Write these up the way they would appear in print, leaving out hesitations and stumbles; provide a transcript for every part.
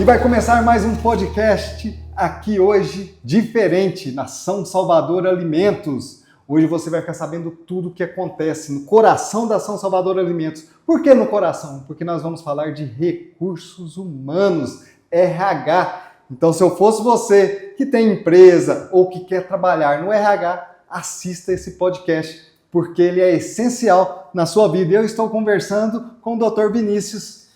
vai começar mais um podcast aqui hoje, diferente, na São Salvador Alimentos. Hoje você vai ficar sabendo tudo o que acontece no coração da São Salvador Alimentos. Por que no coração? Porque nós vamos falar de recursos humanos, RH. Então, se eu fosse você que tem empresa ou que quer trabalhar no RH, assista esse podcast, porque ele é essencial na sua vida. Eu estou conversando com o Dr. Vinícius,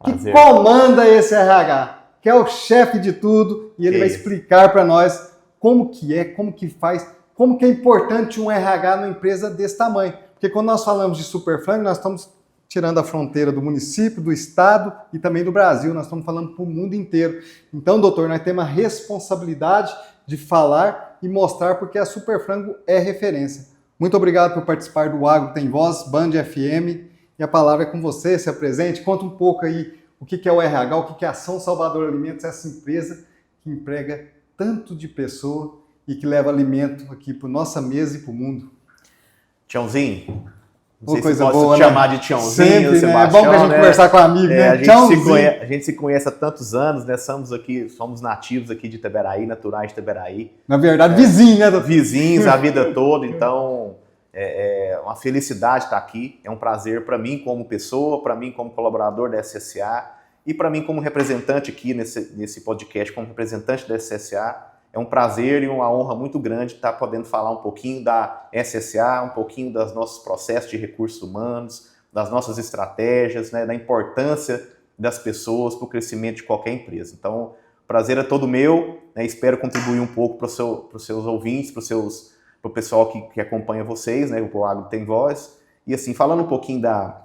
que comanda esse RH, que é o chefe de tudo, e ele vai explicar para nós como que é, como que faz, como que é importante um RH numa empresa desse tamanho. Porque quando nós falamos de Superfrango, nós estamos tirando a fronteira do município, do estado e também do Brasil, nós estamos falando para o mundo inteiro. Então, doutor, nós temos a responsabilidade de falar e mostrar porque a Superfrango é referência. Muito obrigado por participar do Agro Tem Voz, Band FM. E a palavra é com você, se apresente, conta um pouco aí o que é o RH, o que é a São Salvador Alimentos, essa empresa que emprega tanto de pessoa e que leva alimento aqui para nossa mesa e para o mundo. Tiãozinho, não sei se posso te chamar de Tiãozinho, sempre, Sebastião, né? É bom que a gente conversar com amigo, né? A gente se conhece há tantos anos, né? Somos nativos aqui de Itaberaí, naturais de Itaberaí. Na verdade, vizinho, né? Vizinhos a vida toda, então é uma felicidade estar aqui, é um prazer para mim como pessoa, para mim como colaborador da SSA e para mim como representante aqui nesse podcast, como representante da SSA. É um prazer e uma honra muito grande estar podendo falar um pouquinho da SSA, um pouquinho dos nossos processos de recursos humanos, das nossas estratégias, né, da importância das pessoas para o crescimento de qualquer empresa. Então, o prazer é todo meu, né, espero contribuir um pouco para os seus ouvintes, para o pessoal que acompanha vocês, né, o Agro Tem Voz. E assim, falando um pouquinho da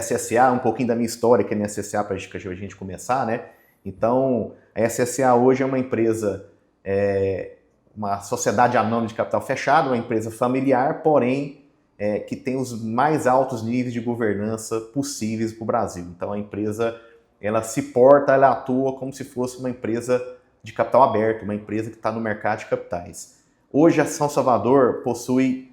SSA, um pouquinho da minha história aqui na SSA para a gente começar, né? Então, a SSA hoje é uma empresa, uma sociedade anônima de capital fechado, uma empresa familiar, porém, que tem os mais altos níveis de governança possíveis para o Brasil. Então, a empresa, ela se porta, ela atua como se fosse uma empresa de capital aberto, uma empresa que está no mercado de capitais. Hoje, a São Salvador possui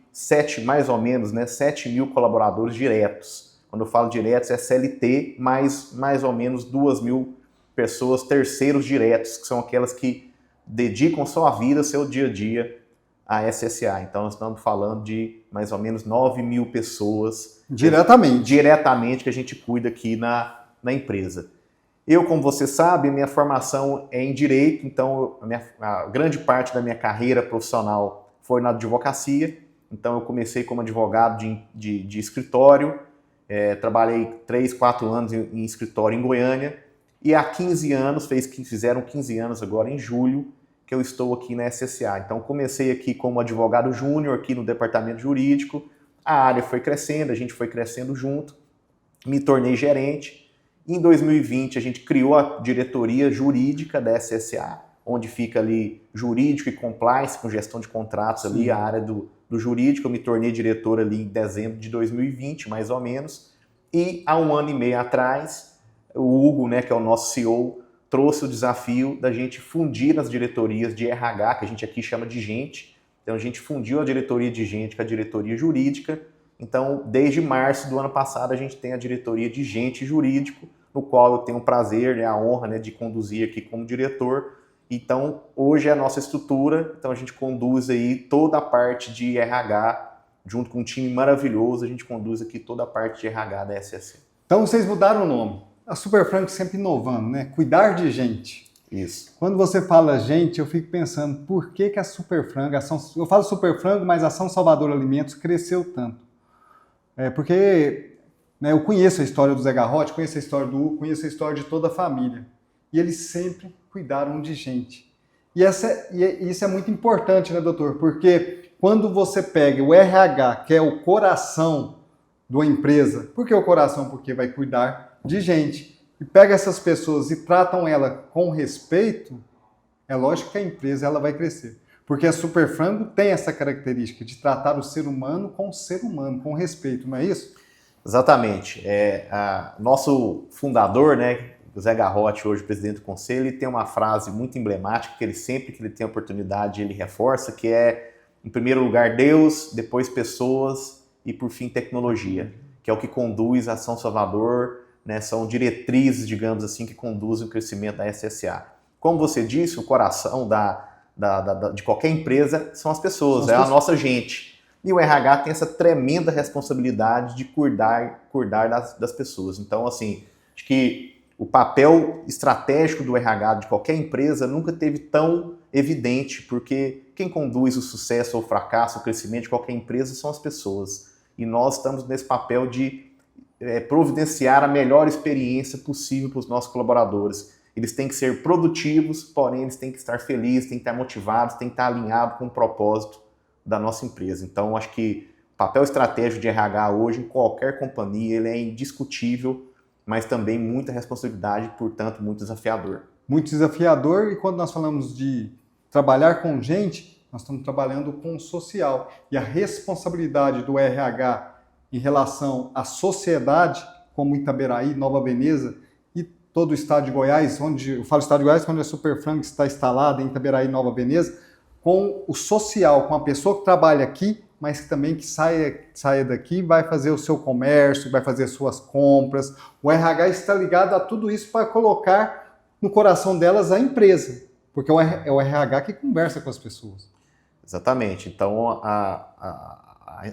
mais ou menos, 7 mil colaboradores diretos. Quando eu falo diretos, é CLT, mais ou menos 2 mil pessoas terceiros diretos, que são aquelas que dedicam sua vida, seu dia a dia à SSA. Então, nós estamos falando de mais ou menos 9 mil pessoas diretamente que a gente cuida aqui na empresa. Eu, como você sabe, minha formação é em Direito, então a grande parte da minha carreira profissional foi na advocacia. Então eu comecei como advogado de escritório, trabalhei 3, 4 anos em escritório em Goiânia, e há 15 anos, fizeram 15 anos agora em julho, que eu estou aqui na SSA. Então comecei aqui como advogado júnior, aqui no departamento jurídico, a área foi crescendo, a gente foi crescendo junto, me tornei gerente. Em 2020, a gente criou a diretoria jurídica da SSA, onde fica ali jurídico e compliance, com gestão de contratos ali, a área do jurídico. Eu me tornei diretor ali em dezembro de 2020, mais ou menos. E há 1 ano e meio atrás, o Hugo, que é o nosso CEO, trouxe o desafio da gente fundir as diretorias de RH, que a gente aqui chama de gente. Então, a gente fundiu a diretoria de gente com a diretoria jurídica. Então, desde março do ano passado, a gente tem a diretoria de gente jurídico, no qual eu tenho o prazer, a honra de conduzir aqui como diretor. Então, hoje é a nossa estrutura, então a gente conduz aí toda a parte de RH, junto com um time maravilhoso, a gente conduz aqui toda a parte de RH da SSA. Então, vocês mudaram o nome. A Superfrango sempre inovando, né? Cuidar de gente. Isso. Quando você fala gente, eu fico pensando, por que a Superfrango, eu falo Superfrango, mas a São Salvador Alimentos cresceu tanto? Porque eu conheço a história do Zé Garrote, conheço a história do Hugo, conheço a história de toda a família. E eles sempre cuidaram de gente. E isso é muito importante, né, doutor? Porque quando você pega o RH, que é o coração de uma empresa, por que o coração? Porque vai cuidar de gente. E pega essas pessoas e tratam ela com respeito, é lógico que a empresa ela vai crescer. Porque a Superfrango tem essa característica de tratar o ser humano, com respeito, não é isso? Exatamente. Nosso fundador, o Zé Garrote, hoje presidente do conselho, ele tem uma frase muito emblemática que ele sempre que ele tem oportunidade ele reforça, que é, em primeiro lugar, Deus, depois pessoas e, por fim, tecnologia, que é o que conduz a São Salvador né, são diretrizes, digamos assim, que conduzem o crescimento da SSA. Como você disse, o coração de qualquer empresa são as pessoas, a nossa gente. E o RH tem essa tremenda responsabilidade de cuidar das pessoas. Então, assim, acho que o papel estratégico do RH de qualquer empresa nunca teve tão evidente, porque quem conduz o sucesso ou o fracasso, o crescimento de qualquer empresa são as pessoas. E nós estamos nesse papel de providenciar a melhor experiência possível para os nossos colaboradores. Eles têm que ser produtivos, porém eles têm que estar felizes, têm que estar motivados, têm que estar alinhados com o propósito da nossa empresa. Então, acho que o papel estratégico de RH hoje, em qualquer companhia, ele é indiscutível, mas também muita responsabilidade, portanto, muito desafiador. Muito desafiador, e quando nós falamos de trabalhar com gente, nós estamos trabalhando com o social. E a responsabilidade do RH em relação à sociedade, como Itaberaí, Nova Veneza e todo o estado de Goiás, eu falo estado de Goiás, onde a Superfrango está instalada em Itaberaí, Nova Veneza, com o social, com a pessoa que trabalha aqui, mas que também saia daqui, vai fazer o seu comércio, vai fazer suas compras. O RH está ligado a tudo isso para colocar no coração delas a empresa, porque é o RH que conversa com as pessoas. Exatamente. Então, a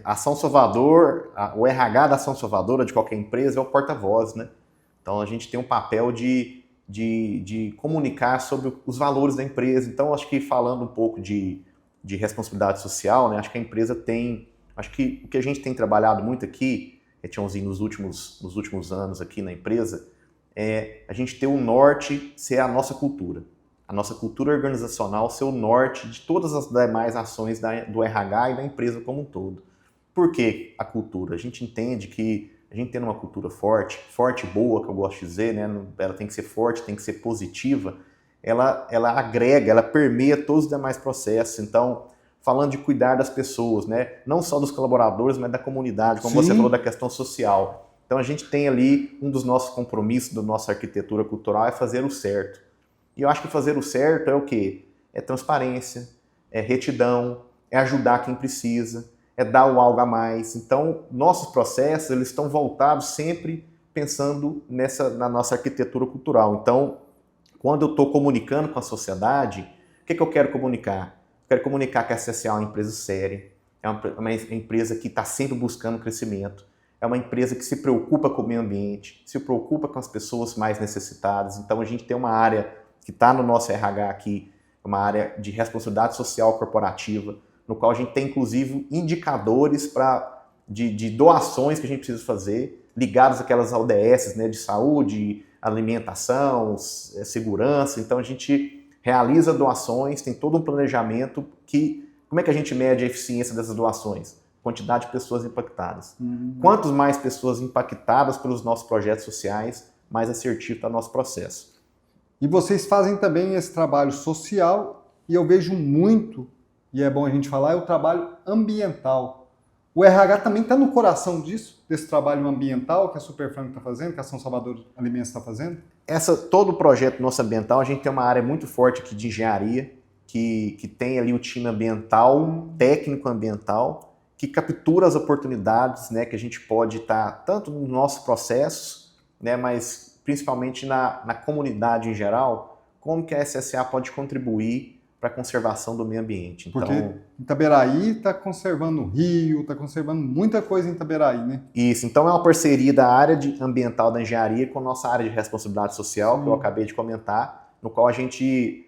Ação Salvador, o RH da Ação Salvador, de qualquer empresa, é o porta-voz, né? Então, a gente tem um papel de comunicar sobre os valores da empresa. Então, acho que falando um pouco de responsabilidade social, né? Acho que a empresa tem... Acho que o que a gente tem trabalhado muito aqui, Tiãozinho, nos últimos anos aqui na empresa, é a gente ter o norte ser a nossa cultura. A nossa cultura organizacional ser o norte de todas as demais ações do RH e da empresa como um todo. Por que a cultura? A gente entende que a gente tendo uma cultura forte e boa, que eu gosto de dizer, né? Ela tem que ser forte, tem que ser positiva, ela agrega, ela permeia todos os demais processos. Então, falando de cuidar das pessoas, né? Não só dos colaboradores, mas da comunidade, como Sim. você falou da questão social. Então, a gente tem ali um dos nossos compromissos da nossa arquitetura cultural é fazer o certo. E eu acho que fazer o certo é o quê? É transparência, é retidão, é ajudar quem precisa, é dar o algo a mais. Então, nossos processos eles estão voltados sempre pensando na nossa arquitetura cultural. Então, quando eu estou comunicando com a sociedade, o que eu quero comunicar? Eu quero comunicar que a SSA é uma empresa séria, é uma empresa que está sempre buscando crescimento, é uma empresa que se preocupa com o meio ambiente, se preocupa com as pessoas mais necessitadas. Então, a gente tem uma área que está no nosso RH aqui, uma área de responsabilidade social corporativa, no qual a gente tem, inclusive, indicadores de doações que a gente precisa fazer, ligados àquelas ODS, né, de saúde, alimentação, segurança. Então, a gente realiza doações, tem todo um planejamento como é que a gente mede a eficiência dessas doações? Quantidade de pessoas impactadas. Quantas mais pessoas impactadas pelos nossos projetos sociais, mais assertivo está o nosso processo. E vocês fazem também esse trabalho social, e eu vejo muito, e é bom a gente falar, é o trabalho ambiental. O RH também está no coração desse trabalho ambiental que a Superfrango está fazendo, que a Ação Salvador Alimentos está fazendo? Todo o projeto nosso ambiental, a gente tem uma área muito forte aqui de engenharia, que tem ali o time ambiental, técnico ambiental, que captura as oportunidades, né, que a gente pode estar tanto nos nossos processos, né, mas principalmente na comunidade em geral, como que a SSA pode contribuir para a conservação do meio ambiente. Porque então, Itaberaí está conservando o rio, está conservando muita coisa em Itaberaí, né? Isso, então é uma parceria da área ambiental da engenharia com a nossa área de responsabilidade social, que eu acabei de comentar, no qual a gente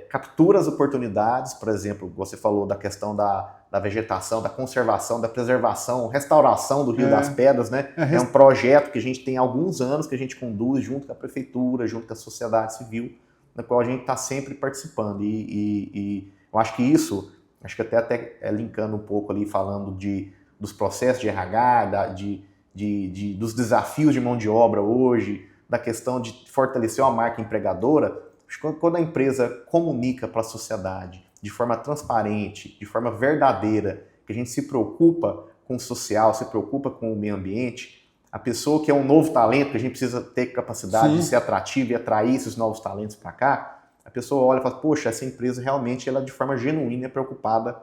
captura as oportunidades. Por exemplo, você falou da questão da vegetação, da conservação, da preservação, restauração do Rio das Pedras, né? É um projeto que a gente tem há alguns anos, que a gente conduz junto com a prefeitura, junto com a sociedade civil, na qual a gente está sempre participando. E eu acho que isso, acho que até linkando um pouco ali, falando dos processos de RH, dos desafios de mão de obra hoje, da questão de fortalecer uma marca empregadora. Acho que quando a empresa comunica para a sociedade de forma transparente, de forma verdadeira, que a gente se preocupa com o social, se preocupa com o meio ambiente, a pessoa que é um novo talento, que a gente precisa ter capacidade de ser atrativo e atrair esses novos talentos para cá, a pessoa olha e fala, poxa, essa empresa realmente, ela de forma genuína é preocupada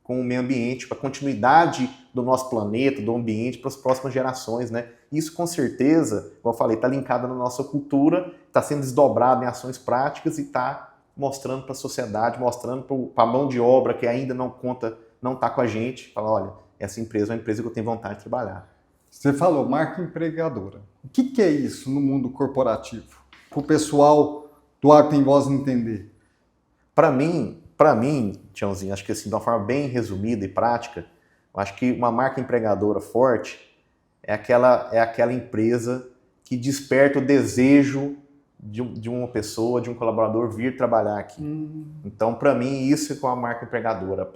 com o meio ambiente, para a continuidade do nosso planeta, do ambiente, para as próximas gerações, né? Isso, com certeza, como eu falei, está linkado na nossa cultura, está sendo desdobrado em ações práticas e está mostrando para a sociedade, mostrando para a mão de obra que ainda não conta, não está com a gente, fala, olha, essa empresa é uma empresa que eu tenho vontade de trabalhar. Você falou marca empregadora. O que é isso no mundo corporativo? Para o pessoal do Agro Tem Voz entender. Para mim, Tiãozinho, acho que assim, de uma forma bem resumida e prática, eu acho que uma marca empregadora forte é aquela empresa que desperta o desejo de uma pessoa, de um colaborador vir trabalhar aqui. Então, para mim, isso é com a marca empregadora.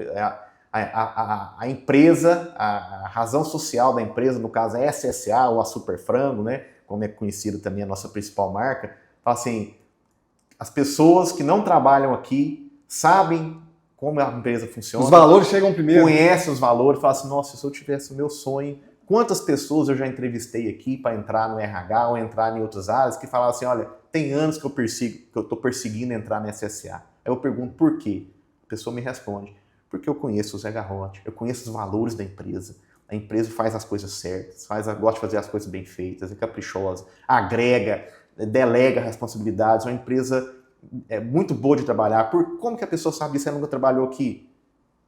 A empresa, a razão social da empresa, no caso a SSA ou a Super Frango, né, como é conhecida também a nossa principal marca, fala assim, as pessoas que não trabalham aqui sabem como a empresa funciona. Os valores chegam primeiro. Conhecem os valores, falam assim, nossa, se eu tivesse o meu sonho, quantas pessoas eu já entrevistei aqui para entrar no RH ou entrar em outras áreas que falavam assim, olha, tem anos que eu estou perseguindo entrar na SSA. Aí eu pergunto por quê? A pessoa me responde, porque eu conheço o Zé Garrote, eu conheço os valores da empresa. A empresa faz as coisas certas, gosta de fazer as coisas bem feitas, é caprichosa, agrega, delega responsabilidades, uma empresa muito boa de trabalhar. Como que a pessoa sabe disso? Ela nunca trabalhou aqui?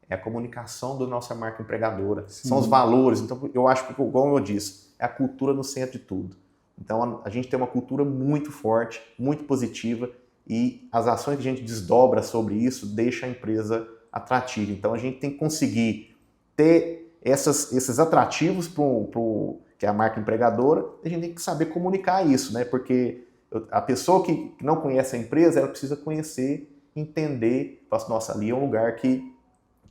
É a comunicação da nossa marca empregadora, são os valores. Então, eu acho que, como eu disse, é a cultura no centro de tudo. Então, a gente tem uma cultura muito forte, muito positiva, e as ações que a gente desdobra sobre isso deixa a empresa atrativa. Então, a gente tem que conseguir ter esses atrativos que é a marca empregadora, a gente tem que saber comunicar isso, né? Porque a pessoa que não conhece a empresa, ela precisa conhecer, entender, fala assim, nossa, ali é um lugar que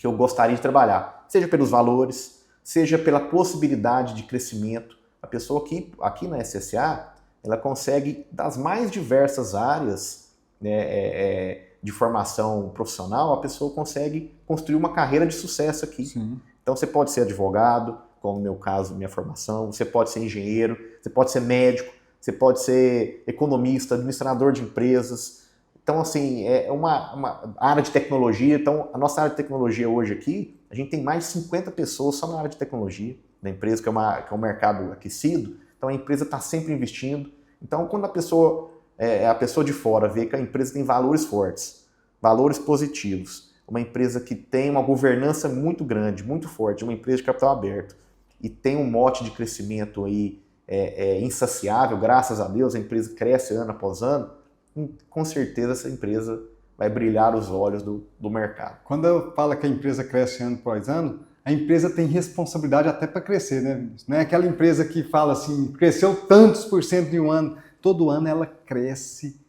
eu gostaria de trabalhar, seja pelos valores, seja pela possibilidade de crescimento. A pessoa aqui na SSA, ela consegue, das mais diversas áreas, né, de formação profissional, a pessoa consegue construir uma carreira de sucesso aqui. Sim. Então você pode ser advogado, como no meu caso, minha formação, você pode ser engenheiro, você pode ser médico, você pode ser economista, administrador de empresas. Então, assim, é uma área de tecnologia. Então, a nossa área de tecnologia hoje aqui, a gente tem mais de 50 pessoas só na área de tecnologia da empresa, que é um mercado aquecido. Então, a empresa está sempre investindo. Então, quando a pessoa de fora vê que a empresa tem valores fortes, valores positivos, uma empresa que tem uma governança muito grande, muito forte, uma empresa de capital aberto, e tem um mote de crescimento aí insaciável, graças a Deus, a empresa cresce ano após ano, com certeza essa empresa vai brilhar os olhos do mercado. Quando eu falo que a empresa cresce ano após ano, a empresa tem responsabilidade até para crescer, né? Não é aquela empresa que fala assim, cresceu tantos por cento em um ano. Todo ano ela cresce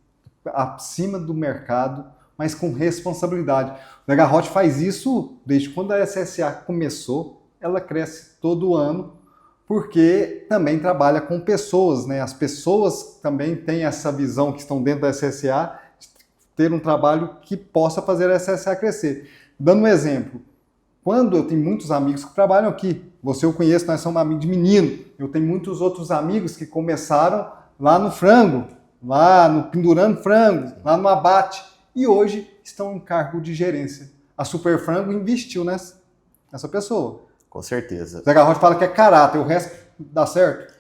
acima do mercado, mas com responsabilidade. O Zé Garrote faz isso desde quando a SSA começou, ela cresce todo ano, porque também trabalha com pessoas, né? As pessoas também têm essa visão que estão dentro da SSA, ter um trabalho que possa fazer a SSA crescer. Dando um exemplo, quando eu tenho muitos amigos que trabalham aqui, você eu conheço, nós somos amigos de menino, eu tenho muitos outros amigos que começaram lá no frango, lá no pendurando frango, lá no abate, e hoje estão em cargo de gerência. A Super Frango investiu nessa pessoa. Com certeza. Zé Garrote fala que é caráter, o resto dá certo?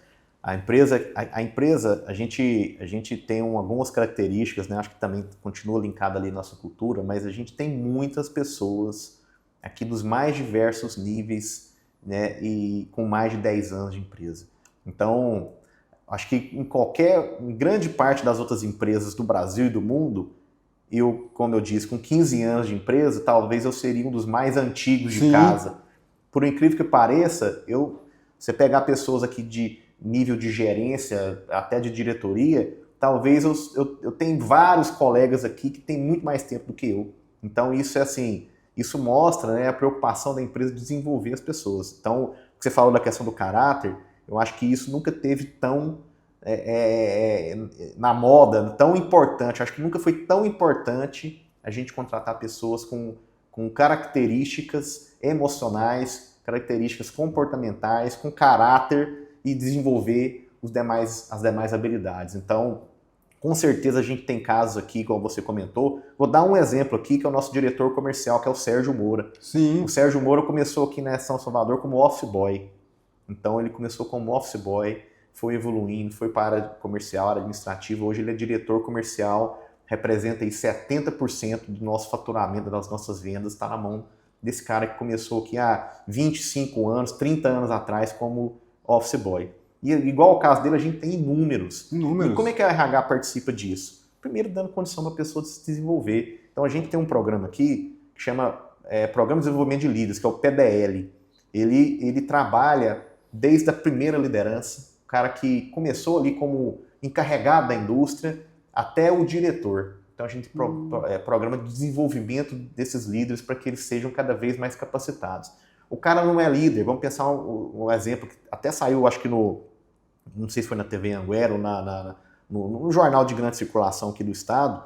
A empresa, a gente tem algumas características, né? Acho que também continua linkada ali na nossa cultura, mas a gente tem muitas pessoas aqui dos mais diversos níveis, né? E com mais de 10 anos de empresa. Então, acho que em grande parte das outras empresas do Brasil e do mundo, como eu disse, com 15 anos de empresa, talvez eu seria um dos mais antigos de casa. Por incrível que pareça, você pegar pessoas aqui de nível de gerência, até de diretoria, talvez eu tenho vários colegas aqui que têm muito mais tempo do que eu. Então isso mostra, né, a preocupação da empresa de desenvolver as pessoas. Então, você falou da questão do caráter, eu acho que isso nunca teve tão na moda, tão importante. Acho que nunca foi tão importante a gente contratar pessoas com características emocionais, características comportamentais, com caráter e desenvolver as demais habilidades. Então, Com certeza a gente tem casos aqui, como você comentou. Vou dar um exemplo aqui, que é o nosso diretor comercial, que é o Sérgio Moura. Sim. O Sérgio Moura começou aqui na São Salvador como office boy. Então ele começou como office boy, foi evoluindo, foi para a área comercial, área administrativa. Hoje ele é diretor comercial, representa aí 70% do nosso faturamento, das nossas vendas, está na mão desse cara que começou aqui há 25 anos, 30 anos atrás como office boy. E igual ao caso dele, a gente tem inúmeros. E como é que a RH participa disso? Primeiro, dando condição para a pessoa de se desenvolver. Então, a gente tem um programa aqui que chama Programa de Desenvolvimento de Líderes, que é o PDL. Ele trabalha desde a primeira liderança, o cara que começou ali como encarregado da indústria, até o diretor. Então, a gente programa de desenvolvimento desses líderes para que eles sejam cada vez mais capacitados. O cara não é líder, vamos pensar um exemplo que até saiu, acho que não sei se foi na TV Anguera ou no jornal de grande circulação aqui do estado,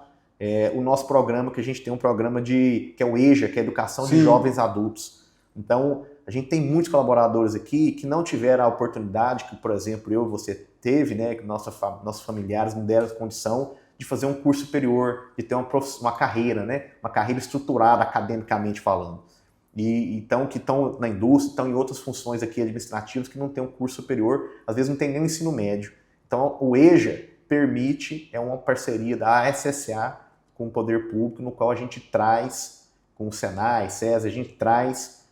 o nosso programa, que a gente tem um programa que é o EJA, que é Educação de Jovens Adultos. Então, a gente tem muitos colaboradores aqui que não tiveram a oportunidade, que, por exemplo, eu e você teve, né, que nossos familiares não deram condição de fazer um curso superior, de ter uma carreira, né, uma carreira estruturada academicamente falando. Então, que estão na indústria, estão em outras funções aqui administrativas que não têm um curso superior, às vezes não tem nem um ensino médio. Então, o EJA permite, é uma parceria da SSA com o poder público, no qual a gente traz, com o Senai, SESI, a gente traz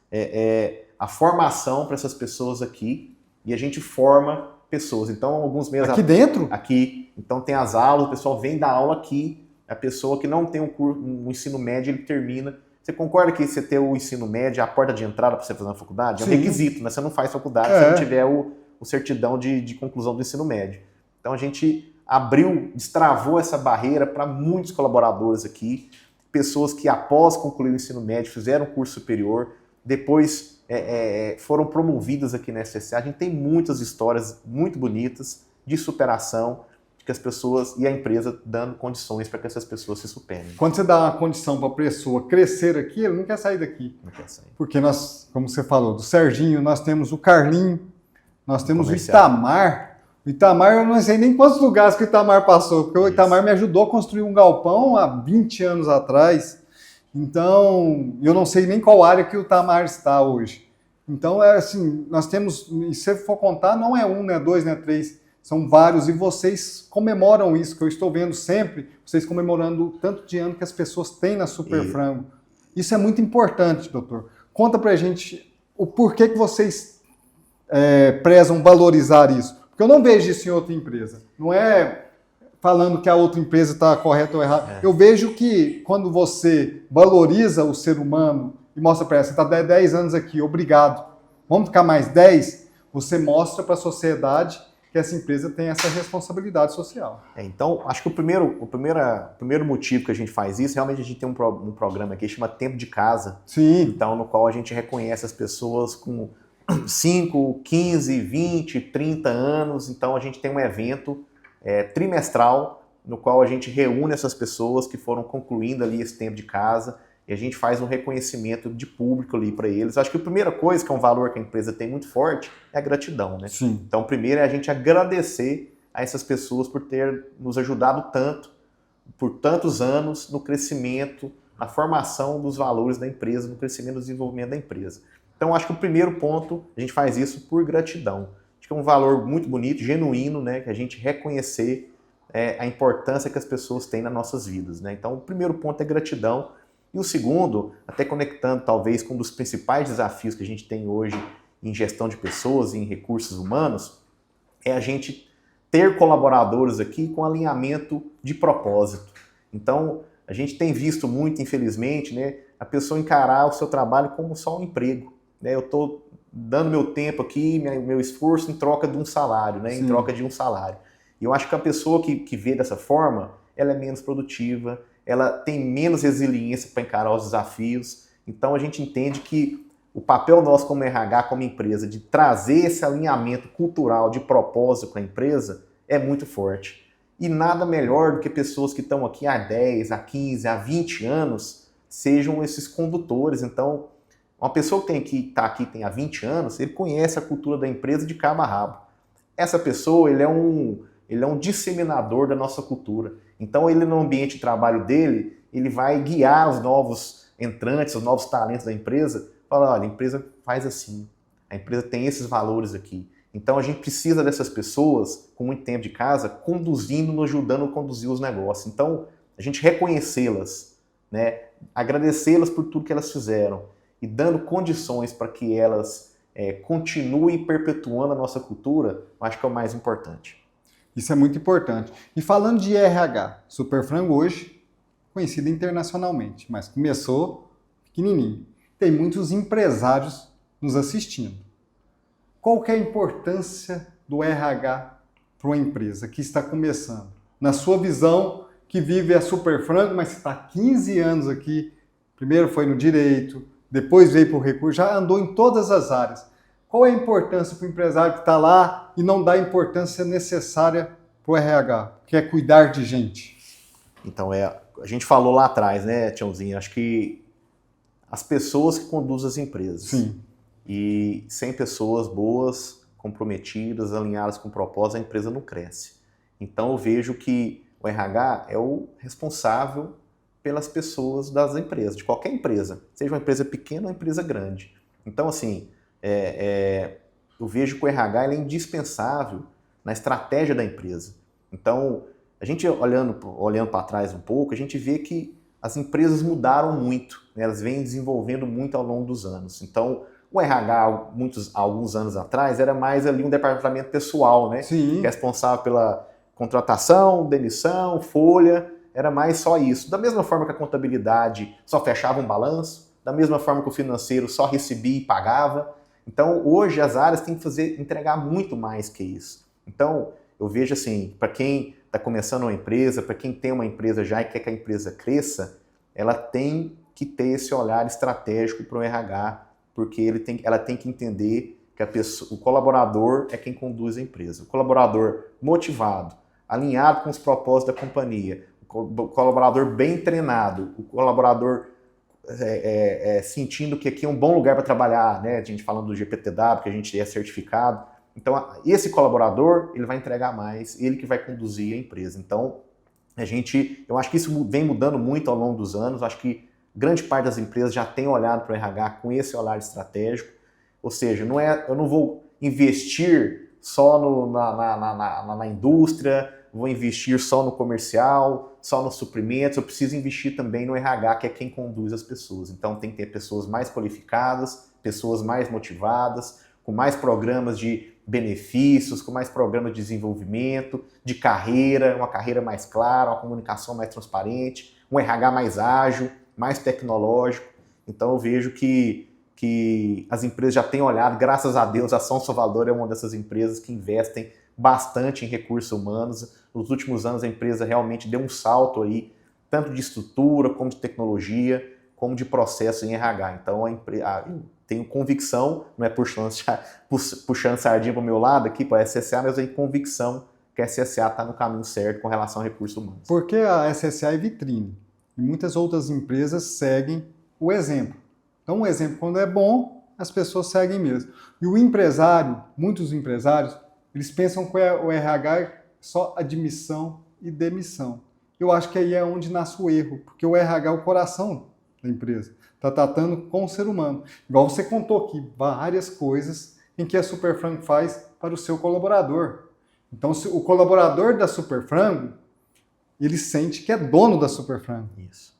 a formação para essas pessoas aqui e a gente forma pessoas. Então, alguns meses... Aqui dentro? Aqui. Então, tem as aulas, o pessoal vem dar aula aqui, a pessoa que não tem um ensino médio, ele termina. Você concorda que você ter o ensino médio é a porta de entrada para você fazer uma faculdade? É um requisito, né? Você não faz faculdade se não tiver o certidão de conclusão do ensino médio. Então a gente destravou essa barreira para muitos colaboradores aqui, pessoas que após concluir o ensino médio fizeram curso superior, depois foram promovidas aqui na SSA. A gente tem muitas histórias muito bonitas de superação, que as pessoas e a empresa dando condições para que essas pessoas se superem. Quando você dá uma condição para a pessoa crescer aqui, ele não quer sair daqui. Não quer sair. Porque nós, como você falou, do Serginho, nós temos o Carlinho, nós temos comercial. O Itamar. O Itamar, eu não sei nem quantos lugares que o Itamar passou, porque o Itamar me ajudou a construir um galpão há 20 anos atrás. Então, eu não sei nem qual área que o Itamar está hoje. Então, assim, nós temos, e se for contar, não é um, não é dois, não é três, são vários, e vocês comemoram isso, que eu estou vendo sempre, vocês comemorando o tanto de ano que as pessoas têm na Super Frango. Isso é muito importante, doutor. Conta pra gente o porquê que vocês prezam valorizar isso. Porque eu não vejo isso em outra empresa. Não é falando que a outra empresa está correta ou errada. Eu vejo que quando você valoriza o ser humano e mostra para ela, você está 10 anos aqui, obrigado, vamos ficar mais 10, você mostra para a sociedade que essa empresa tem essa responsabilidade social. Então, acho que o primeiro motivo que a gente faz isso, realmente a gente tem um programa aqui que chama Tempo de Casa. Sim. Então, no qual a gente reconhece as pessoas com 5, 15, 20, 30 anos. Então, a gente tem um evento trimestral no qual a gente reúne essas pessoas que foram concluindo ali esse tempo de casa e a gente faz um reconhecimento de público ali para eles. Acho que a primeira coisa, que é um valor que a empresa tem muito forte, é a gratidão, né? Sim. Então, primeiro é a gente agradecer a essas pessoas por ter nos ajudado tanto, por tantos anos, no crescimento, na formação dos valores da empresa, no crescimento e desenvolvimento da empresa. Então, acho que o primeiro ponto, a gente faz isso por gratidão. Acho que é um valor muito bonito, genuíno, né? Que a gente reconhecer a importância que as pessoas têm nas nossas vidas, né? Então, o primeiro ponto é gratidão. E o segundo, até conectando talvez com um dos principais desafios que a gente tem hoje em gestão de pessoas e em recursos humanos, é a gente ter colaboradores aqui com alinhamento de propósito. Então, a gente tem visto muito, infelizmente, né, a pessoa encarar o seu trabalho como só um emprego. Né? Eu estou dando meu tempo aqui, meu esforço em troca de um salário, né, em troca de um salário. E eu acho que a pessoa que vê dessa forma, ela é menos produtiva, ela tem menos resiliência para encarar os desafios. Então a gente entende que o papel nosso como RH, como empresa, de trazer esse alinhamento cultural de propósito para a empresa é muito forte. E nada melhor do que pessoas que estão aqui há 10, há 15, há 20 anos sejam esses condutores. Então, uma pessoa que está aqui tem há 20 anos, ele conhece a cultura da empresa de cabo a rabo. Essa pessoa, ele é um ele é um disseminador da nossa cultura. Então ele no ambiente de trabalho dele, ele vai guiar os novos entrantes, os novos talentos da empresa, fala, olha, a empresa faz assim, a empresa tem esses valores aqui. Então a gente precisa dessas pessoas, com muito tempo de casa, conduzindo, nos ajudando a conduzir os negócios. Então a gente reconhecê-las, né, agradecê-las por tudo que elas fizeram e dando condições para que elas continuem perpetuando a nossa cultura, eu acho que é o mais importante. Isso é muito importante. E falando de RH, Superfrango hoje, conhecido internacionalmente, mas começou pequenininho. Tem muitos empresários nos assistindo. Qual que é a importância do RH para uma empresa que está começando? Na sua visão, que vive a Superfrango, mas está há 15 anos aqui, primeiro foi no direito, depois veio para o recurso, já andou em todas as áreas. Qual é a importância para o empresário que está lá e não dá a importância necessária para o RH, que é cuidar de gente? Então, a gente falou lá atrás, né, Tiãozinho, acho que as pessoas que conduzem as empresas. Sim. E sem pessoas boas, comprometidas, alinhadas com o propósito, a empresa não cresce. Então eu vejo que o RH é o responsável pelas pessoas das empresas, de qualquer empresa, seja uma empresa pequena ou uma empresa grande. Então, assim, eu vejo que o RH ele é indispensável na estratégia da empresa. Então, a gente olhando para trás um pouco, a gente vê que as empresas mudaram muito, né? Elas vêm desenvolvendo muito ao longo dos anos. Então, o RH, alguns anos atrás, era mais ali um departamento pessoal, né? Sim. Responsável pela contratação, demissão, folha, era mais só isso. Da mesma forma que a contabilidade só fechava um balanço, da mesma forma que o financeiro só recebia e pagava. Então, hoje as áreas têm que entregar muito mais que isso. Então, eu vejo assim, para quem está começando uma empresa, para quem tem uma empresa já e quer que a empresa cresça, ela tem que ter esse olhar estratégico para o RH, porque ela tem que entender que o colaborador é quem conduz a empresa. O colaborador motivado, alinhado com os propósitos da companhia, o colaborador bem treinado, o colaborador sentindo que aqui é um bom lugar para trabalhar, né? A gente falando do GPTW, que a gente é certificado. Então, esse colaborador, ele vai entregar mais, ele que vai conduzir a empresa. Então, eu acho que isso vem mudando muito ao longo dos anos, acho que grande parte das empresas já tem olhado para o RH com esse olhar estratégico, ou seja, eu não vou investir só na indústria, vou investir só no comercial, só nos suprimentos, eu preciso investir também no RH, que é quem conduz as pessoas. Então tem que ter pessoas mais qualificadas, pessoas mais motivadas, com mais programas de benefícios, com mais programas de desenvolvimento, de carreira, uma carreira mais clara, uma comunicação mais transparente, um RH mais ágil, mais tecnológico. Então eu vejo que as empresas já têm olhado, graças a Deus, a São Salvador é uma dessas empresas que investem bastante em recursos humanos. Nos últimos anos a empresa realmente deu um salto aí, tanto de estrutura, como de tecnologia, como de processo em RH. Então eu tenho convicção, não é puxando sardinha para o meu lado aqui, para a SSA, mas eu tenho convicção que a SSA está no caminho certo com relação a recursos humanos. Porque a SSA é vitrine e muitas outras empresas seguem o exemplo. Então, um exemplo, quando é bom, as pessoas seguem mesmo. E o empresário, muitos empresários, eles pensam que o RH é só admissão e demissão. Eu acho que aí é onde nasce o erro, porque o RH é o coração da empresa. Está tratando com o ser humano. Igual você contou aqui, várias coisas em que a Superfrango faz para o seu colaborador. Então, o colaborador da Superfrango, ele sente que é dono da Superfrango. Isso.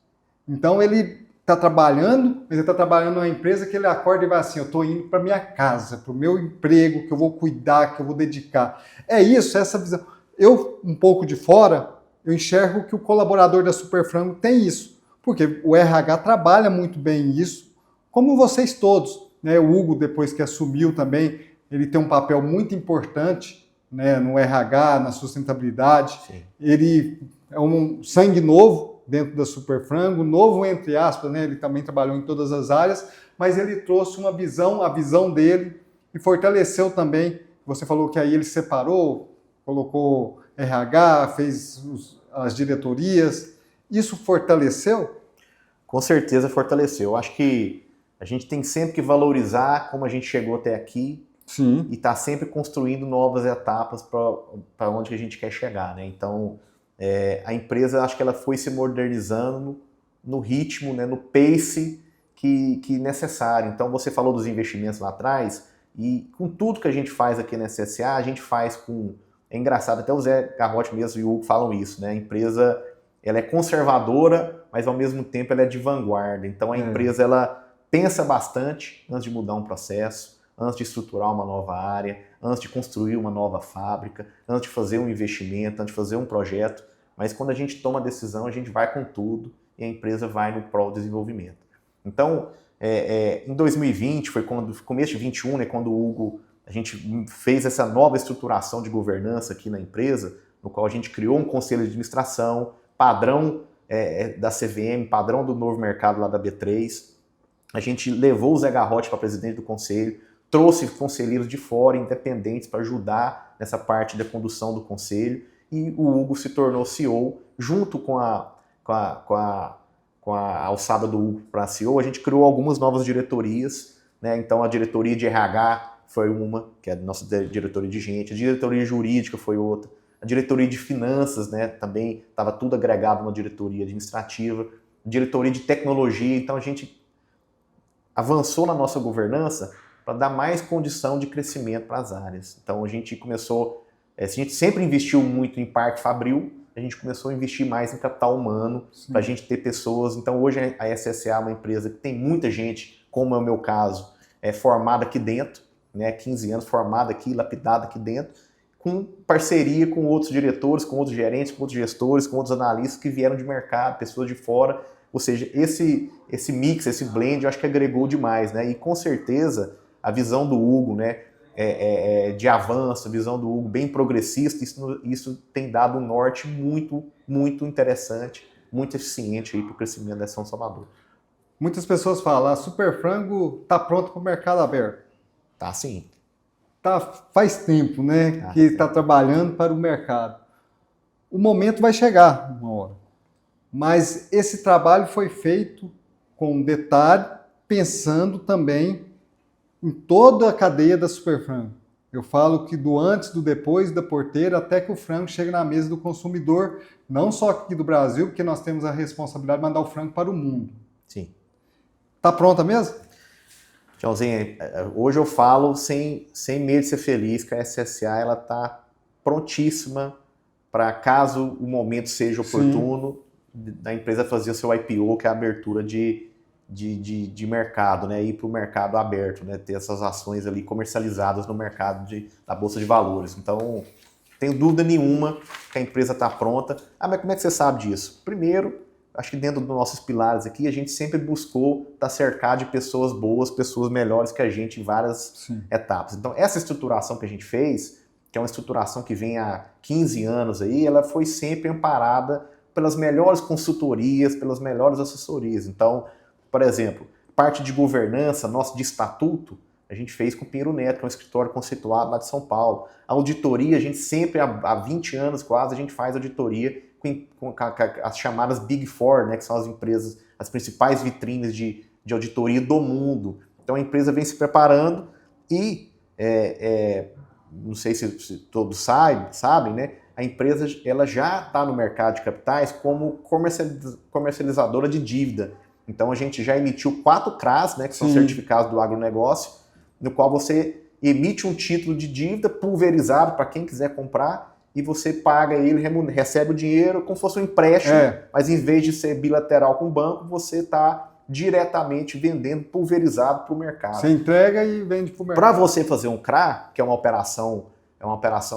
Então, ele está trabalhando, mas ele está trabalhando numa empresa que ele acorda e vai assim, eu estou indo para minha casa, para o meu emprego, que eu vou cuidar, que eu vou dedicar. É isso, essa visão. Eu, um pouco de fora, eu enxergo que o colaborador da Superfrango tem isso, porque o RH trabalha muito bem isso, como vocês todos. Né? O Hugo, depois que assumiu também, ele tem um papel muito importante, né, no RH, na sustentabilidade. Sim. Ele é um sangue novo dentro da Superfrango, novo entre aspas, né? Ele também trabalhou em todas as áreas, mas ele trouxe uma visão, a visão dele, e fortaleceu também. Você falou que aí ele separou, colocou RH, fez as diretorias. Isso fortaleceu? Com certeza fortaleceu. Eu acho que a gente tem sempre que valorizar como a gente chegou até aqui, Sim. e está sempre construindo novas etapas para onde a gente quer chegar, né? Então, a empresa, acho que ela foi se modernizando no ritmo, né, no pace que necessário. Então, você falou dos investimentos lá atrás, e com tudo que a gente faz aqui na SSA, a gente faz com... É engraçado, até o Zé Garrote mesmo e o Hugo falam isso, né? A empresa, ela é conservadora, mas ao mesmo tempo ela é de vanguarda. Então, a empresa, ela pensa bastante antes de mudar um processo, antes de estruturar uma nova área, antes de construir uma nova fábrica, antes de fazer um investimento, antes de fazer um projeto. Mas quando a gente toma a decisão, a gente vai com tudo e a empresa vai no pró-desenvolvimento. Então, em 2020, foi quando, começo de 2021, né, quando o Hugo, a gente fez essa nova estruturação de governança aqui na empresa, no qual a gente criou um conselho de administração, padrão da CVM, padrão do novo mercado lá da B3. A gente levou o Zé Garrote para presidente do conselho, trouxe conselheiros de fora, independentes, para ajudar nessa parte da condução do conselho, e o Hugo se tornou CEO, junto com a alçada do Hugo para CEO, a gente criou algumas novas diretorias, né? Então a diretoria de RH foi uma, que é a nossa diretoria de gente, a diretoria jurídica foi outra, a diretoria de finanças, né, também estava tudo agregado na diretoria administrativa, diretoria de tecnologia. Então a gente avançou na nossa governança para dar mais condição de crescimento para as áreas. Então a gente começou, a gente sempre investiu muito em parque fabril, a gente começou a investir mais em capital humano, para a gente ter pessoas. Então hoje a SSA é uma empresa que tem muita gente, como é o meu caso, formada aqui dentro, né, 15 anos formada aqui, lapidada aqui dentro, com parceria com outros diretores, com outros gerentes, com outros gestores, com outros analistas que vieram de mercado, pessoas de fora. Ou seja, esse mix, esse blend, eu acho que agregou demais, né? E com certeza a visão do Hugo, né, de avanço, a visão do Hugo bem progressista, isso tem dado um norte muito, muito interessante, muito eficiente para o crescimento da São Salvador. Muitas pessoas falam, a Super Frango está pronta para o mercado aberto. Tá sim. Tá, faz tempo, né, que está trabalhando para o mercado. O momento vai chegar uma hora. Mas esse trabalho foi feito com detalhe, pensando também em toda a cadeia da Super Frango. Eu falo que do antes, do depois, da porteira, até que o frango chegue na mesa do consumidor, não só aqui do Brasil, porque nós temos a responsabilidade de mandar o frango para o mundo. Sim. Tá pronta mesmo? Joãozinho, hoje eu falo sem medo de ser feliz, que a SSA está prontíssima para, caso o momento seja oportuno, da empresa fazer o seu IPO, que é a abertura de mercado, né? Ir para o mercado aberto, né? Ter essas ações ali comercializadas no mercado da Bolsa de Valores. Então, não tenho dúvida nenhuma que a empresa está pronta. Ah, mas como é que você sabe disso? Primeiro, acho que dentro dos nossos pilares aqui, a gente sempre buscou estar cercado de pessoas boas, pessoas melhores que a gente em várias etapas. Então, essa estruturação que a gente fez, que é uma estruturação que vem há 15 anos aí, ela foi sempre amparada pelas melhores consultorias, pelas melhores assessorias. Então, por exemplo, parte de governança, nosso de estatuto, a gente fez com o Pinheiro Neto, que é um escritório conceituado lá de São Paulo. A auditoria, a gente sempre, há 20 anos quase, a gente faz auditoria com as chamadas Big Four, né, que são as empresas, as principais vitrines de auditoria do mundo. Então a empresa vem se preparando e, não sei se todos sabem, né, a empresa ela já está no mercado de capitais como comercializadora de dívida. Então a gente já emitiu 4 CRAs, né, que são certificados do agronegócio, no qual você emite um título de dívida pulverizado para quem quiser comprar, e você paga ele, recebe o dinheiro como se fosse um empréstimo, mas em vez de ser bilateral com o banco, você está diretamente vendendo pulverizado para o mercado. Você entrega e vende para o mercado. Para você fazer um CRA, que é uma operação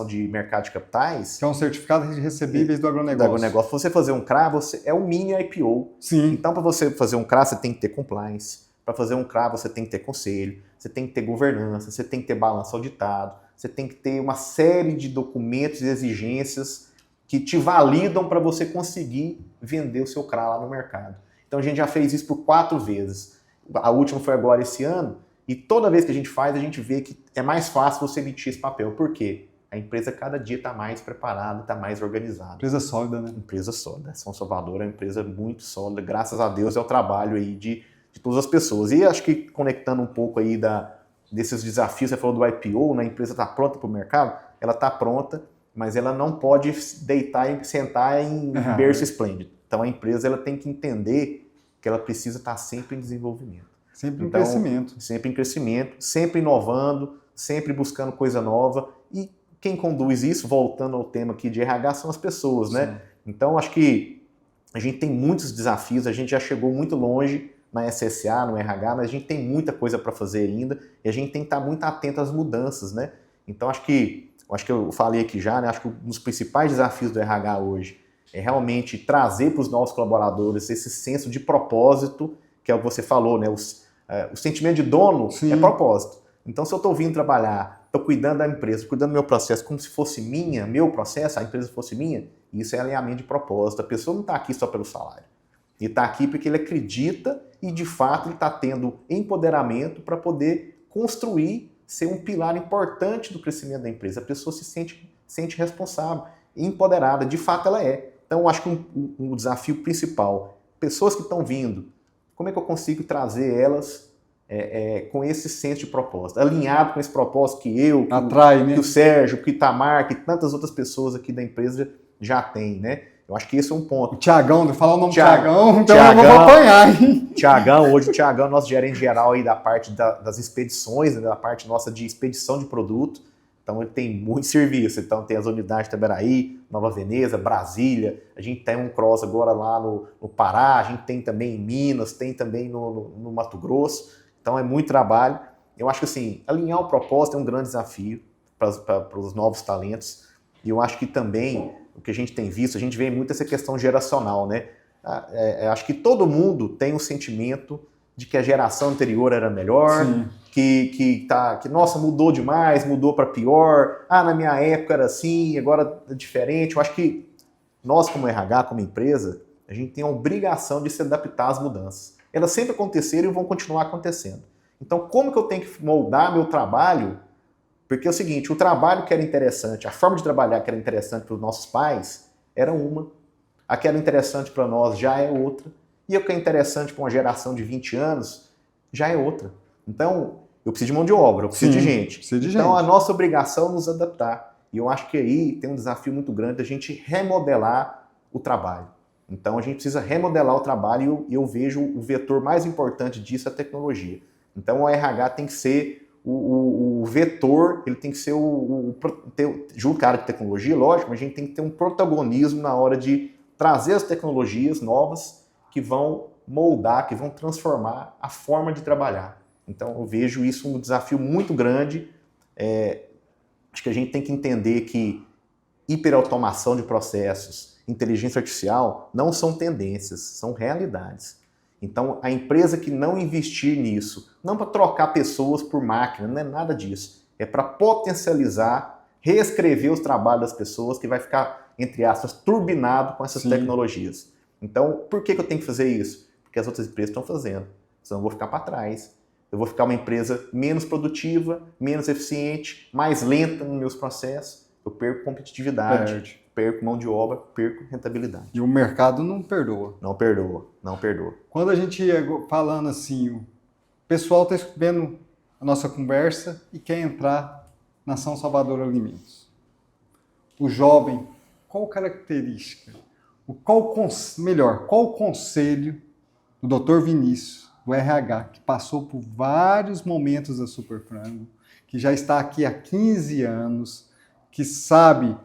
de mercado de capitais... Que é um certificado de recebíveis do agronegócio. Você fazer um CRA, é um mini IPO. Sim. Então, para você fazer um CRA, você tem que ter compliance. Para fazer um CRA, você tem que ter conselho, você tem que ter governança, você tem que ter balanço auditado, você tem que ter uma série de documentos e exigências que te validam para você conseguir vender o seu CRA lá no mercado. Então a gente já fez isso por 4 vezes. A última foi agora esse ano, e toda vez que a gente faz, a gente vê que é mais fácil você emitir esse papel. Por quê? A empresa cada dia está mais preparada, está mais organizada. Empresa sólida, né? Empresa sólida. São Salvador é uma empresa muito sólida, graças a Deus é o trabalho aí de todas as pessoas. E acho que conectando um pouco aí desses desafios, você falou do IPO, né? A empresa está pronta para o mercado, ela está pronta, mas ela não pode deitar e sentar em berço esplêndido. Então a empresa ela tem que entender que ela precisa estar sempre em desenvolvimento. Sempre em crescimento. Sempre em crescimento, sempre inovando, sempre buscando coisa nova. E quem conduz isso, voltando ao tema aqui de RH, são as pessoas, né? Sim. Então acho que a gente tem muitos desafios, a gente já chegou muito longe na SSA, no RH, mas a gente tem muita coisa para fazer ainda e a gente tem que estar muito atento às mudanças, né? Então acho que eu falei aqui já, né? Acho que um dos principais desafios do RH hoje é realmente trazer para os novos colaboradores esse senso de propósito, que é o que você falou, né? O sentimento de dono é propósito. Então se eu estou vindo trabalhar, estou cuidando da empresa, cuidando do meu processo como se fosse meu processo, a empresa fosse minha, isso é alinhamento de propósito. A pessoa não está aqui só pelo salário. Ele está aqui porque ele acredita e, de fato, ele está tendo empoderamento para poder construir, ser um pilar importante do crescimento da empresa. A pessoa se sente responsável, empoderada, de fato ela é. Então, eu acho que um desafio principal, pessoas que estão vindo, como é que eu consigo trazer elas com esse senso de propósito, alinhado com esse propósito que que o Sérgio, que o Itamar, que tantas outras pessoas aqui da empresa já têm, né? Eu acho que esse é um ponto. O Tiagão, vou falar o nome do Tiagão, então eu vou apanhar, hein? Tiagão, hoje o Tiagão é nosso gerente geral aí da parte das expedições, né, da parte nossa de expedição de produto. Então ele tem muito serviço. Então tem as unidades de Itaberaí, Nova Veneza, Brasília. A gente tem um cross agora lá no Pará, a gente tem também em Minas, tem também no Mato Grosso. Então é muito trabalho. Eu acho que assim, alinhar o propósito é um grande desafio para os novos talentos. E eu acho que também o que a gente tem visto, a gente vê muito essa questão geracional, né? Acho que todo mundo tem o sentimento de que a geração anterior era melhor, que nossa, mudou demais, mudou para pior, na minha época era assim, agora é diferente. Eu acho que nós, como RH, como empresa, a gente tem a obrigação de se adaptar às mudanças. Elas sempre aconteceram e vão continuar acontecendo. Então, como que eu tenho que moldar meu trabalho? Porque é o seguinte, o trabalho que era interessante, a forma de trabalhar que era interessante para os nossos pais era uma, a que era interessante para nós já é outra, e o que é interessante para uma geração de 20 anos já é outra. Então, eu preciso de mão de obra, eu preciso de gente. Então, a nossa obrigação é nos adaptar. E eu acho que aí tem um desafio muito grande da gente remodelar o trabalho. Então, a gente precisa remodelar o trabalho e eu vejo o vetor mais importante disso é a tecnologia. Então, o RH tem que ser o vetor, ele tem que ser junto com a área de tecnologia, lógico, mas a gente tem que ter um protagonismo na hora de trazer as tecnologias novas que vão moldar, que vão transformar a forma de trabalhar. Então eu vejo isso um desafio muito grande. Acho que a gente tem que entender que hiperautomação de processos, inteligência artificial não são tendências, são realidades. Então, a empresa que não investir nisso, não para trocar pessoas por máquina, não é nada disso. É para potencializar, reescrever os trabalhos das pessoas, que vai ficar, entre aspas, turbinado com essas tecnologias. Então, por que eu tenho que fazer isso? Porque as outras empresas estão fazendo. Senão eu vou ficar para trás. Eu vou ficar uma empresa menos produtiva, menos eficiente, mais lenta nos meus processos. Eu perco competitividade. Perco mão de obra, perco rentabilidade. E o mercado não perdoa. Não perdoa, não perdoa. Quando a gente ia falando assim, o pessoal está vendo a nossa conversa e quer entrar na São Salvador Alimentos. O jovem, qual característica? Qual o conselho do Dr. Vinícius, do RH, que passou por vários momentos da Super Frango, que já está aqui há 15 anos, que sabe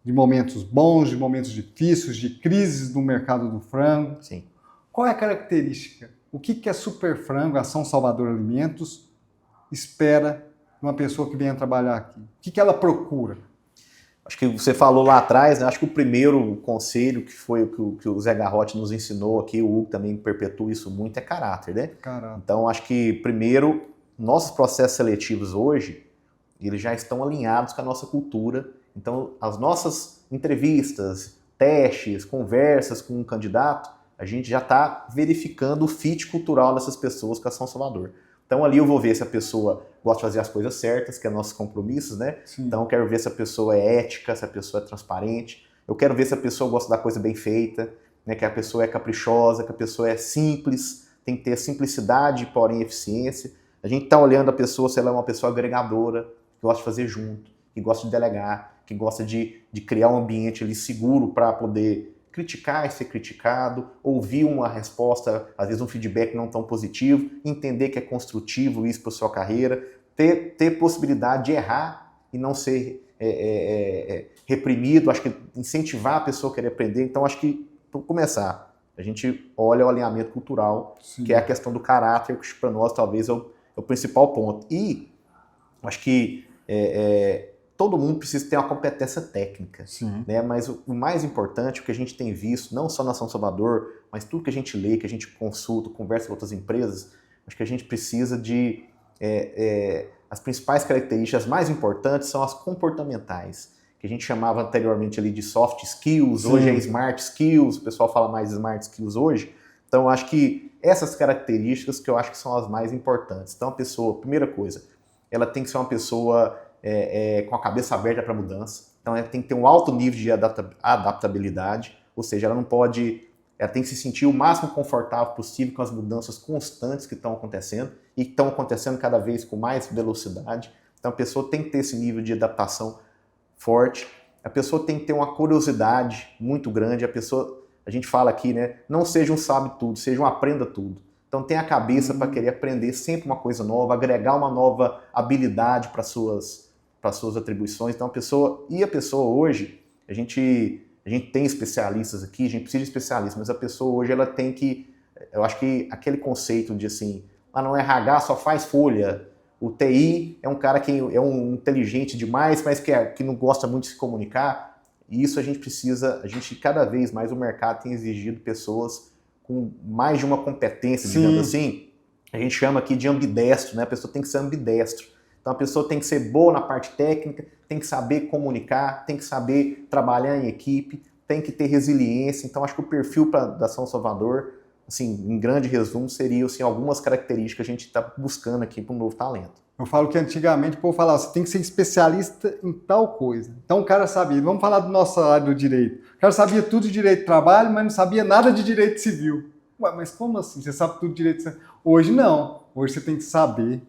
de momentos bons, de momentos difíceis, de crises no mercado do frango. Sim. Qual é a característica? O que a Super Frango, a São Salvador Alimentos, espera de uma pessoa que venha trabalhar aqui? O que ela procura? Acho que você falou lá atrás, né? Acho que o primeiro conselho, que foi o que o Zé Garrote nos ensinou aqui, o Hugo também perpetua isso muito, é caráter, né? Caráter. Então, acho que, primeiro, nossos processos seletivos hoje, eles já estão alinhados com a nossa cultura. Então, as nossas entrevistas, testes, conversas com um candidato, a gente já está verificando o fit cultural dessas pessoas com a São Salvador. Então, ali eu vou ver se a pessoa gosta de fazer as coisas certas, que é nossos compromissos, né? Sim. Então, eu quero ver se a pessoa é ética, se a pessoa é transparente. Eu quero ver se a pessoa gosta da coisa bem feita, né? Que a pessoa é caprichosa, que a pessoa é simples, tem que ter simplicidade, porém eficiência. A gente está olhando a pessoa, se ela é uma pessoa agregadora, que gosta de fazer junto, que gosta de delegar, que gosta de criar um ambiente ali seguro para poder criticar e ser criticado, ouvir uma resposta, às vezes um feedback não tão positivo, entender que é construtivo isso para a sua carreira, ter possibilidade de errar e não ser reprimido, acho que incentivar a pessoa a querer aprender. Então, acho que, para começar, a gente olha o alinhamento cultural, Sim. que é a questão do caráter, que para nós talvez é o principal ponto. E acho que todo mundo precisa ter uma competência técnica, né? Mas o mais importante, o que a gente tem visto, não só na São Salvador, mas tudo que a gente lê, que a gente consulta, conversa com outras empresas, acho que a gente precisa de... as principais características mais importantes são as comportamentais, que a gente chamava anteriormente ali de soft skills, Sim. hoje é smart skills, o pessoal fala mais smart skills hoje. Então, eu acho que essas características que eu acho que são as mais importantes. Então, a pessoa, primeira coisa, ela tem que ser uma pessoa com a cabeça aberta para mudança. Então, ela tem que ter um alto nível de adaptabilidade, ou seja, ela tem que se sentir o máximo confortável possível com as mudanças constantes que estão acontecendo e que estão acontecendo cada vez com mais velocidade. Então, a pessoa tem que ter esse nível de adaptação forte. A pessoa tem que ter uma curiosidade muito grande. A gente fala aqui, né? Não seja um sabe-tudo, seja um aprenda-tudo. Então, tenha a cabeça para querer aprender sempre uma coisa nova, agregar uma nova habilidade para suas atribuições. Então, a pessoa hoje, a gente tem especialistas aqui, a gente precisa de especialistas, mas a pessoa hoje ela tem que... Eu acho que aquele conceito de assim, não é RH, só faz folha. O TI é um cara que é um inteligente demais, mas que não gosta muito de se comunicar. E isso a gente cada vez mais, o mercado tem exigido pessoas com mais de uma competência, Sim. digamos assim. A gente chama aqui de ambidestro, né? A pessoa tem que ser ambidestro. Então a pessoa tem que ser boa na parte técnica, tem que saber comunicar, tem que saber trabalhar em equipe, tem que ter resiliência. Então acho que o perfil da São Salvador, assim, em grande resumo, seriam assim, algumas características que a gente está buscando aqui para um novo talento. Eu falo que antigamente o povo falava, você tem que ser especialista em tal coisa. Então o cara sabia, vamos falar do nosso área do direito. O cara sabia tudo de direito de trabalho, mas não sabia nada de direito civil. Ué, mas como assim? Você sabe tudo de direito civil? Hoje não. Hoje você tem que saber,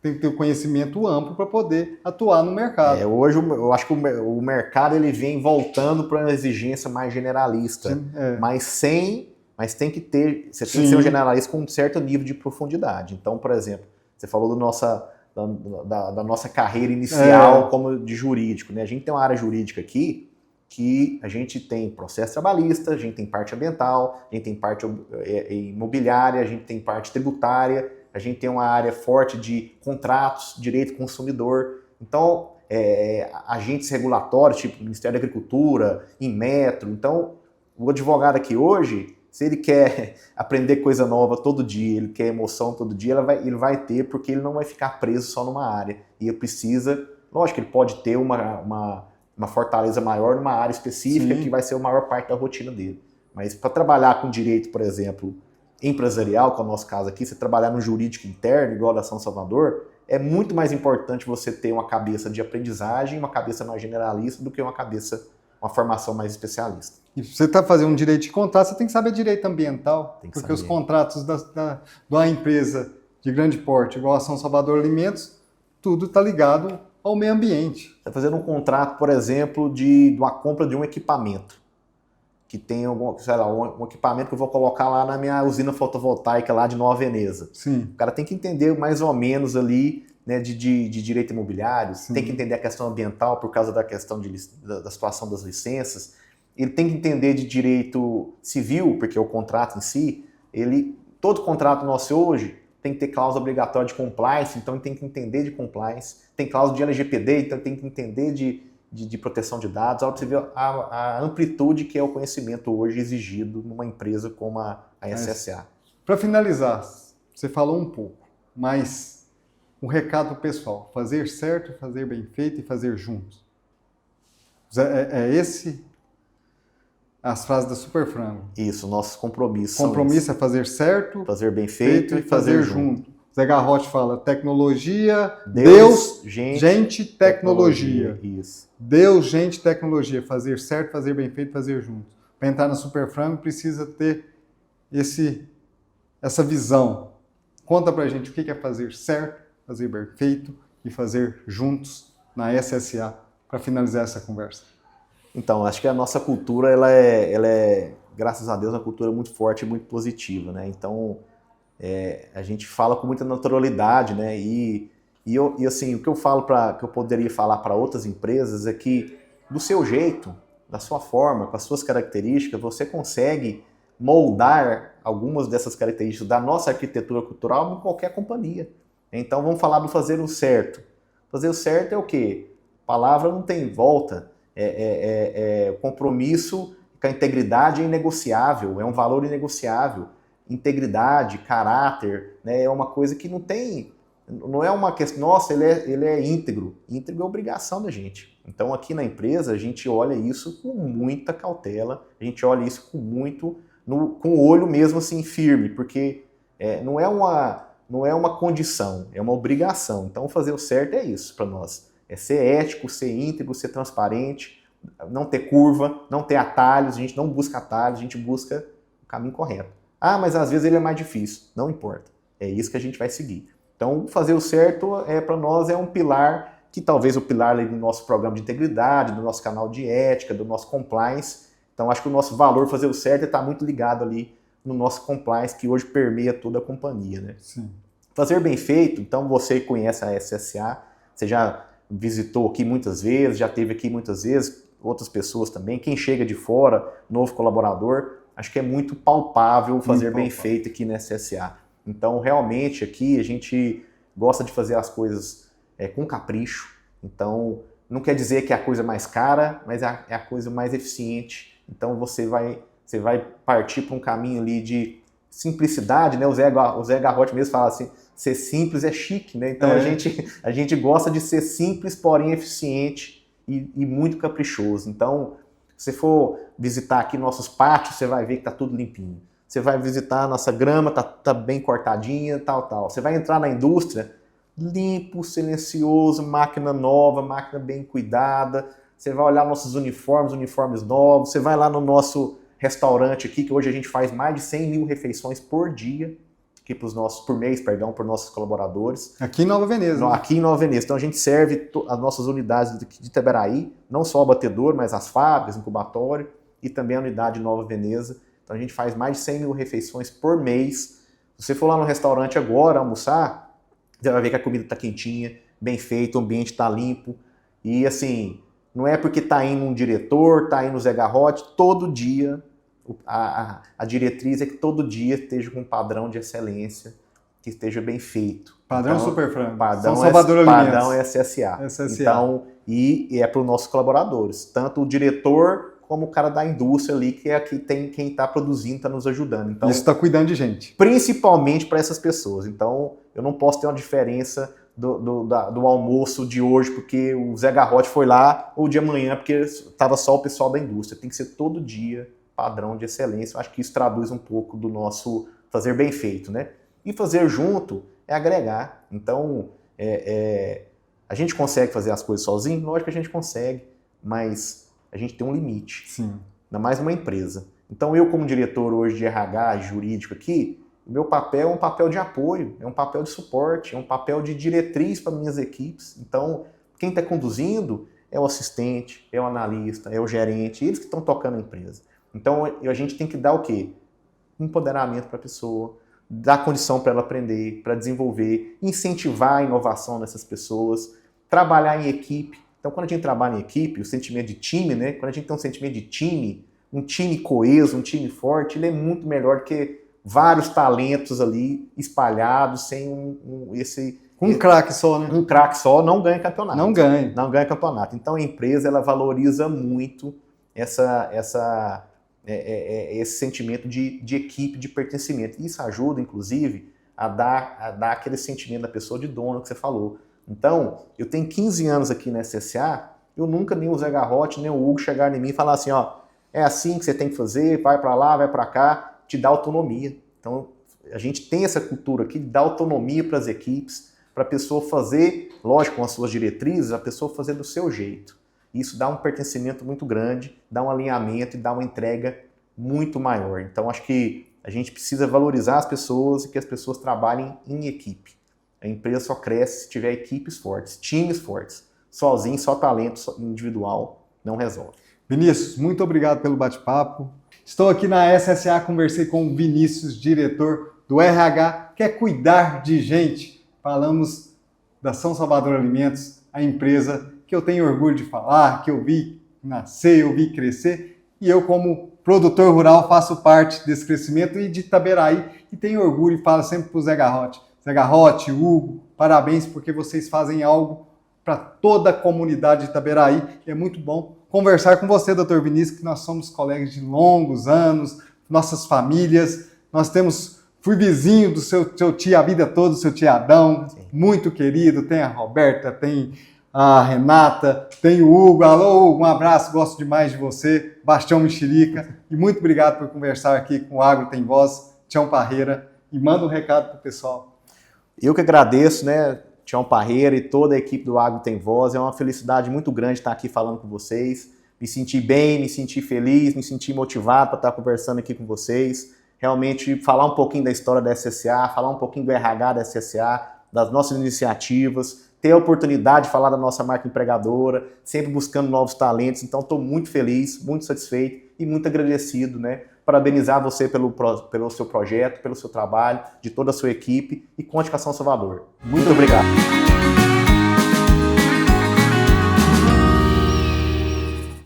tem que ter o conhecimento amplo para poder atuar no mercado. Hoje eu acho que o mercado ele vem voltando para uma exigência mais generalista, Sim, mas tem que ter, você tem que ser um generalista com um certo nível de profundidade. Então, por exemplo, você falou da nossa carreira inicial como de jurídico, né? A gente tem uma área jurídica aqui que a gente tem processo trabalhista, a gente tem parte ambiental, a gente tem parte imobiliária, a gente tem parte tributária, a gente tem uma área forte de contratos, direito consumidor. Então, agentes regulatórios, tipo Ministério da Agricultura, Inmetro. Então, o advogado aqui hoje, se ele quer aprender coisa nova todo dia, ele quer emoção todo dia, ele vai ter, porque ele não vai ficar preso só numa área. E ele precisa, lógico que ele pode ter uma fortaleza maior numa área específica, Sim. que vai ser a maior parte da rotina dele. Mas para trabalhar com direito, por exemplo, empresarial, que é o nosso caso aqui, você trabalhar no jurídico interno, igual da São Salvador, é muito mais importante você ter uma cabeça de aprendizagem, uma cabeça mais generalista, do que uma formação mais especialista. E se você está fazendo um direito de contrato, você tem que saber direito ambiental, porque os contratos de uma empresa de grande porte, igual a São Salvador Alimentos, tudo está ligado ao meio ambiente. Você está fazendo um contrato, por exemplo, de uma compra de um equipamento, que tem um equipamento que eu vou colocar lá na minha usina fotovoltaica lá de Nova Veneza. Sim. O cara tem que entender mais ou menos ali, né, de direito imobiliário, Sim. tem que entender a questão ambiental por causa da questão da situação das licenças, ele tem que entender de direito civil, porque o contrato em si, todo contrato nosso hoje tem que ter cláusula obrigatória de compliance, então ele tem que entender de compliance, tem cláusula de LGPD, então ele tem que entender de proteção de dados. Olha para você ver a amplitude que é o conhecimento hoje exigido numa empresa como a SSA. Para finalizar, você falou um pouco, mas um recado para o pessoal: fazer certo, fazer bem feito e fazer juntos. Esse as frases da Super Frango. Isso, nossos compromissos. Compromisso é fazer certo, fazer bem feito e fazer junto. Zé Garrote fala tecnologia, Deus, gente, tecnologia. Isso. Deus, gente, tecnologia. Fazer certo, fazer bem feito, fazer junto. Para entrar na Super Frango precisa ter essa visão. Conta pra gente o que é fazer certo, fazer bem feito e fazer juntos na SSA para finalizar essa conversa. Então, acho que a nossa cultura, graças a Deus, uma cultura muito forte e muito positiva, né? Então, a gente fala com muita naturalidade, né? E assim, o que eu falo que eu poderia falar para outras empresas é que, do seu jeito, da sua forma, com as suas características, você consegue moldar algumas dessas características da nossa arquitetura cultural em qualquer companhia. Então, vamos falar do fazer o certo. Fazer o certo é o quê? A palavra não tem volta. O compromisso com a integridade é inegociável, é um valor inegociável. Integridade, caráter, né, é uma coisa que não é uma questão, nossa, ele é íntegro. Íntegro é obrigação da gente. Então aqui na empresa a gente olha isso com muita cautela, a gente olha isso com o olho mesmo assim firme, porque não é uma condição, é uma obrigação. Então fazer o certo é isso para nós. É ser ético, ser íntegro, ser transparente, não ter curva, não ter atalhos, a gente não busca atalhos, a gente busca o caminho correto. Ah, mas às vezes ele é mais difícil. Não importa. É isso que a gente vai seguir. Então, fazer o certo para nós é um pilar, que talvez o pilar ali do nosso programa de integridade, do nosso canal de ética, do nosso compliance. Então, acho que o nosso valor fazer o certo está muito ligado ali no nosso compliance, que hoje permeia toda a companhia, né? Sim. Fazer bem feito, então você conhece a SSA, você já visitou aqui muitas vezes, já esteve aqui muitas vezes, outras pessoas também, quem chega de fora, novo colaborador, acho que é muito palpável fazer bem feito aqui na SSA. Então, realmente, aqui a gente gosta de fazer as coisas com capricho. Então, não quer dizer que é a coisa mais cara, mas é a coisa mais eficiente. Então, você vai partir para um caminho ali de simplicidade, né? O Zé Garrote mesmo fala assim, ser simples é chique, né? Então, a gente gosta de ser simples, porém eficiente e muito caprichoso. Então, se você for visitar aqui nossos pátios, você vai ver que está tudo limpinho. Você vai visitar a nossa grama, tá bem cortadinha, tal. Você vai entrar na indústria, limpo, silencioso, máquina nova, máquina bem cuidada. Você vai olhar nossos uniformes novos. Você vai lá no nosso restaurante aqui, que hoje a gente faz mais de 100 mil refeições por dia, aqui por mês, para os nossos colaboradores. Aqui em Nova Veneza. Aqui em Nova Veneza. Então a gente serve as nossas unidades de Itaberaí, não só o abatedor, mas as fábricas, incubatório e também a unidade de Nova Veneza. Então a gente faz mais de 100 mil refeições por mês. Se você for lá no restaurante agora almoçar, você vai ver que a comida está quentinha, bem feita, o ambiente está limpo. E assim, não é porque está indo um diretor, está indo o Zé Garrote, todo dia, a diretriz é que todo dia esteja com um padrão de excelência, que esteja bem feito. Padrão então, Super Frango. Padrão Salvador Alimentos. Padrão SSA. Então, e é para os nossos colaboradores, tanto o diretor como o cara da indústria ali, que é quem está produzindo, está nos ajudando. Então, isso está cuidando de gente. Principalmente para essas pessoas. Então, eu não posso ter uma diferença do almoço de hoje, porque o Zé Garrote foi lá, ou de amanhã, porque estava só o pessoal da indústria. Tem que ser todo dia padrão de excelência. Eu acho que isso traduz um pouco do nosso fazer bem feito, né? E fazer junto é agregar. Então, a gente consegue fazer as coisas sozinho? Lógico que a gente consegue, mas a gente tem um limite. Sim. Ainda mais uma empresa. Então, eu como diretor hoje de RH jurídico aqui, o meu papel é um papel de apoio, é um papel de suporte, é um papel de diretriz para minhas equipes. Então, quem está conduzindo é o assistente, é o analista, é o gerente, eles que estão tocando a empresa. Então, a gente tem que dar o quê? Empoderamento para a pessoa, dar condição para ela aprender, para desenvolver, incentivar a inovação dessas pessoas, trabalhar em equipe. Então, quando a gente trabalha em equipe, o sentimento de time, né? Quando a gente tem um sentimento de time, um time coeso, um time forte, ele é muito melhor do que vários talentos ali espalhados, sem um craque só, né? Um craque só não ganha campeonato. Não ganha. Não ganha campeonato. Então, a empresa, ela valoriza muito esse sentimento de equipe, de pertencimento. Isso ajuda, inclusive, a dar aquele sentimento da pessoa de dono que você falou. Então, eu tenho 15 anos aqui na SSA, eu nunca nem o Zé Garrote, nem o Hugo chegaram em mim e falaram assim, ó, é assim que você tem que fazer, vai para lá, vai para cá, te dá autonomia. Então, a gente tem essa cultura aqui de dar autonomia para as equipes, para a pessoa fazer, lógico, com as suas diretrizes, a pessoa fazer do seu jeito. Isso dá um pertencimento muito grande, dá um alinhamento e dá uma entrega muito maior. Então, acho que A gente precisa valorizar as pessoas e que as pessoas trabalhem em equipe. A empresa só cresce se tiver equipes fortes, times fortes. Sozinho, só talento individual não resolve. Vinícius, muito obrigado pelo bate-papo. Estou aqui na SSA, conversei com o Vinícius, diretor do RH, que é cuidar de gente. Falamos da São Salvador Alimentos, a empresa que eu tenho orgulho de falar, que eu vi nascer, eu vi crescer, e eu, como produtor rural, faço parte desse crescimento e de Itaberaí, e tenho orgulho e falo sempre para o Zé Garrote. Zé Garrote, Hugo, parabéns porque vocês fazem algo para toda a comunidade de Itaberaí. É muito bom conversar com você, doutor Vinícius, que nós somos colegas de longos anos, nossas famílias. Fui vizinho do seu tio a vida toda, do seu tio Adão, sim, muito querido. Tem a Roberta, tem a Renata, tem o Hugo. Alô, Hugo, um abraço, gosto demais de você. Bastião Mexerica. E muito obrigado por conversar aqui com o Agro Tem Voz, Tião Parreira. E manda um recado para o pessoal. Eu que agradeço, né, Tião Parreira e toda a equipe do Agro Tem Voz. É uma felicidade muito grande estar aqui falando com vocês. Me senti bem, me senti feliz, me senti motivado para estar conversando aqui com vocês. Realmente falar um pouquinho da história da SSA, falar um pouquinho do RH da SSA, das nossas iniciativas, ter a oportunidade de falar da nossa marca empregadora, sempre buscando novos talentos. Então estou muito feliz, muito satisfeito e muito agradecido, né? Parabenizar você pelo seu projeto, pelo seu trabalho, de toda a sua equipe, e conte com a São Salvador. Muito obrigado.